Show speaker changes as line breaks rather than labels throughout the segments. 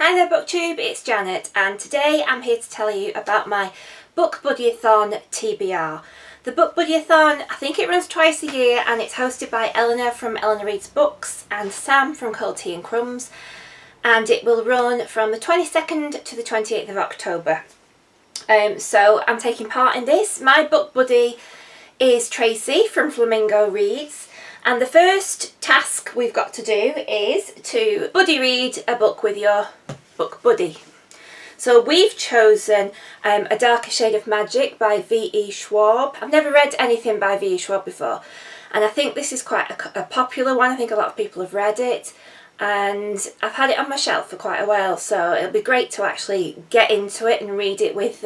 Hi there BookTube, it's Janet and today I'm here to tell you about my Book Buddy-a-thon TBR. The Book Buddy-a-thon, I think it runs twice a year and it's hosted by Eleanor from Eleanor Reads Books and Sam from Cold Tea and Crumbs, and it will run from the 22nd to the 28th of October. So I'm taking part in this. My book buddy is Tracy from Flamingo Reads. And the first task we've got to do is to buddy read a book with your book buddy. So we've chosen A Darker Shade of Magic by V.E. Schwab. I've never read anything by V.E. Schwab before, and I think this is quite a popular one. I think a lot of people have read it, and I've had it on my shelf for quite a while, so it'll be great to actually get into it and read it with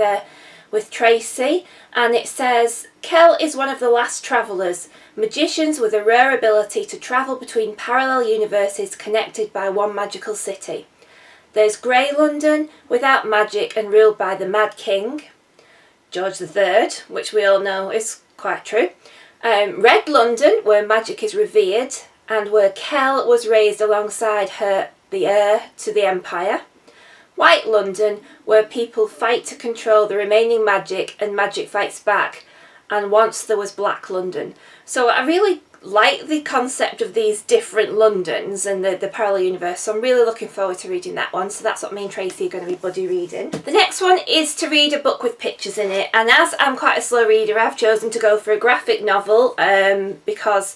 Tracy. And it says, Kel is one of the last travellers, magicians with a rare ability to travel between parallel universes connected by one magical city. There's Grey London, without magic and ruled by the Mad King, George III, which we all know is quite true. Red London, where magic is revered and where Kel was raised alongside the heir to the Empire. White London, where people fight to control the remaining magic and magic fights back, and once there was Black London. So I really like the concept of these different Londons and the parallel universe, so I'm really looking forward to reading that one. So that's what me and Tracy are going to be buddy reading. The next one is to read a book with pictures in it, and as I'm quite a slow reader, I've chosen to go for a graphic novel because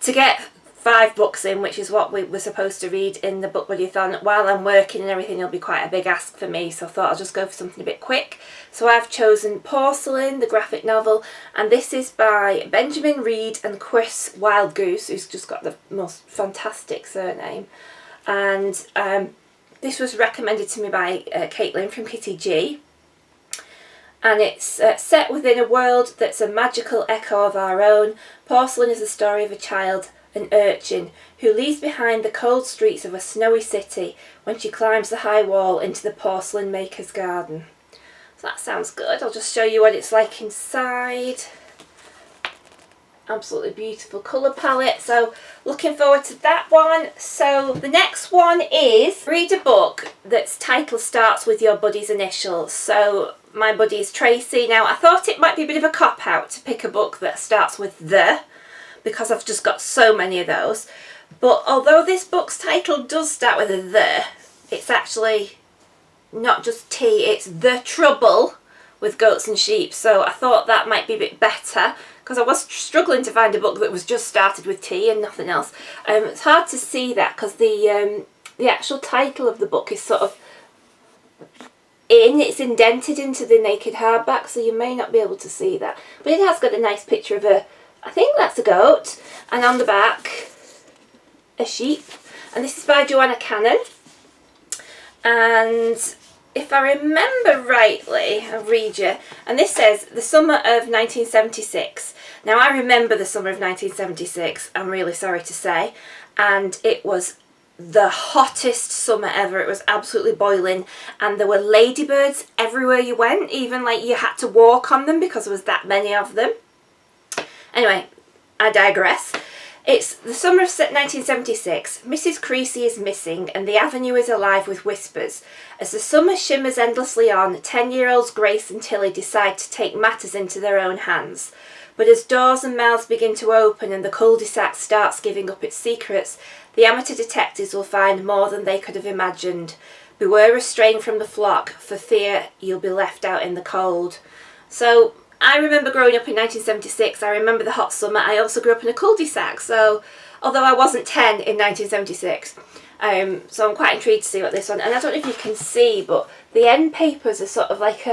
to get 5 books in, which is what we were supposed to read in the Book Buddy-a-thon, while I'm working and everything, it'll be quite a big ask for me, so I thought I'll just go for something a bit quick. So I've chosen Porcelain, the graphic novel, and this is by Benjamin Reed and Chris Wildgoose, who's just got the most fantastic surname. And this was recommended to me by Caitlin from Kitty G. And it's set within a world that's a magical echo of our own. Porcelain is the story of a child, an urchin, who leaves behind the cold streets of a snowy city when she climbs the high wall into the porcelain maker's garden. So that sounds good. I'll just show you what it's like inside. Absolutely beautiful colour palette, so looking forward to that one. So the next one is read a book that's title starts with your buddy's initials. So my buddy is Tracy. Now I thought it might be a bit of a cop-out to pick a book that starts with the, because I've just got so many of those. But although this book's title does start with a the, it's actually not just T, it's The Trouble with Goats and Sheep. So I thought that might be a bit better, because I was struggling to find a book that was just started with T and nothing else. It's hard to see that because the actual title of the book is sort of it's indented into the naked hardback, so you may not be able to see that. But it has got a nice picture of I think that's a goat, and on the back a sheep, and this is by Joanna Cannon. And if I remember rightly, I'll read you, and this says the summer of 1976. Now I remember the summer of 1976, I'm really sorry to say, and it was the hottest summer ever. It was absolutely boiling, and there were ladybirds everywhere you went, even like you had to walk on them because there was that many of them. Anyway, I digress. It's the summer of 1976. Mrs. Creasy is missing and the avenue is alive with whispers. As the summer shimmers endlessly on, 10-year-olds Grace and Tilly decide to take matters into their own hands. But as doors and mouths begin to open and the cul-de-sac starts giving up its secrets, the amateur detectives will find more than they could have imagined. Beware restraint from the flock, for fear you'll be left out in the cold. So I remember growing up in 1976, I remember the hot summer. I also grew up in a cul-de-sac, so although I wasn't 10 in 1976, so I'm quite intrigued to see what this one, and I don't know if you can see, but the end papers are sort of like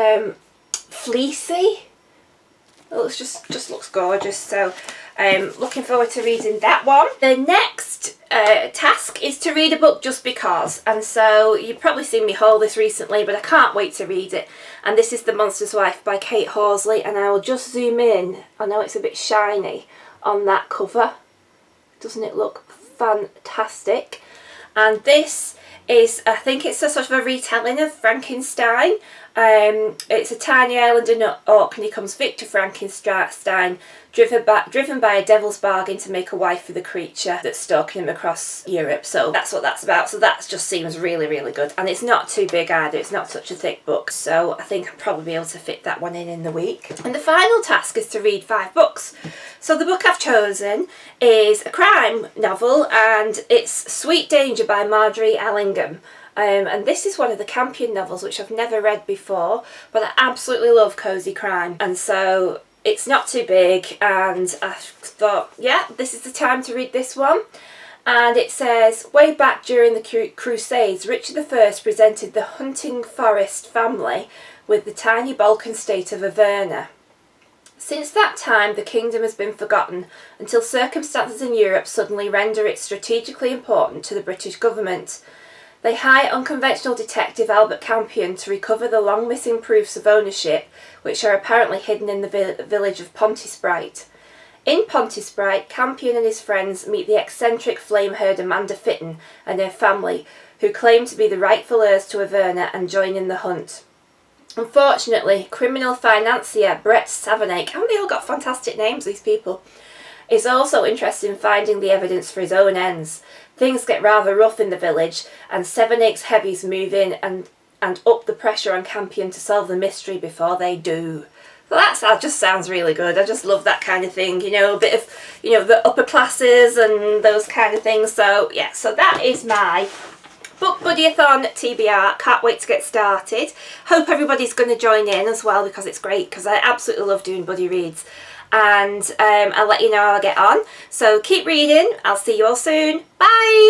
fleecy. Oh, it just looks gorgeous, so looking forward to reading that one. The next task is to read a book just because, and so you've probably seen me haul this recently, but I can't wait to read it. And this is The Monster's Wife by Kate Horsley, and I will just zoom in. I know it's a bit shiny on that cover. Doesn't it look fantastic? And this is, I think it's a sort of a retelling of Frankenstein. It's a tiny island in Orkney comes Victor Frankenstein, driven by a devil's bargain to make a wife for the creature that's stalking him across Europe. So that's what that's about. So that just seems really, really good. And it's not too big either. It's not such a thick book. So I think I'll probably be able to fit that one in the week. And the final task is to read 5 books. So the book I've chosen is a crime novel, and it's Sweet Danger by Marjorie Allingham. And this is one of the Campion novels, which I've never read before, but I absolutely love cosy crime. And so it's not too big, and I thought, yeah, this is the time to read this one. And it says, way back during the Crusades, Richard I presented the hunting forest family with the tiny Balkan state of Averna. Since that time, the kingdom has been forgotten until circumstances in Europe suddenly render it strategically important to the British government. They hire unconventional detective Albert Campion to recover the long-missing proofs of ownership, which are apparently hidden in the village of Pontysprite. In Pontysprite, Campion and his friends meet the eccentric flame herd Amanda Fitton and her family, who claim to be the rightful heirs to Averna and join in the hunt. Unfortunately, criminal financier Brett Savernake, haven't they all got fantastic names, these people, is also interested in finding the evidence for his own ends. Things get rather rough in the village, and Severnake's heavies move in and up the pressure on Campion to solve the mystery before they do. So that just sounds really good. I just love that kind of thing, you know, a bit of, you know, the upper classes and those kind of things. So yeah, so that is my Book Buddy-a-thon TBR. Can't wait to get started. Hope everybody's going to join in as well, because it's great, because I absolutely love doing buddy reads. And I'll let you know how I get on. So keep reading. I'll see you all soon. Bye!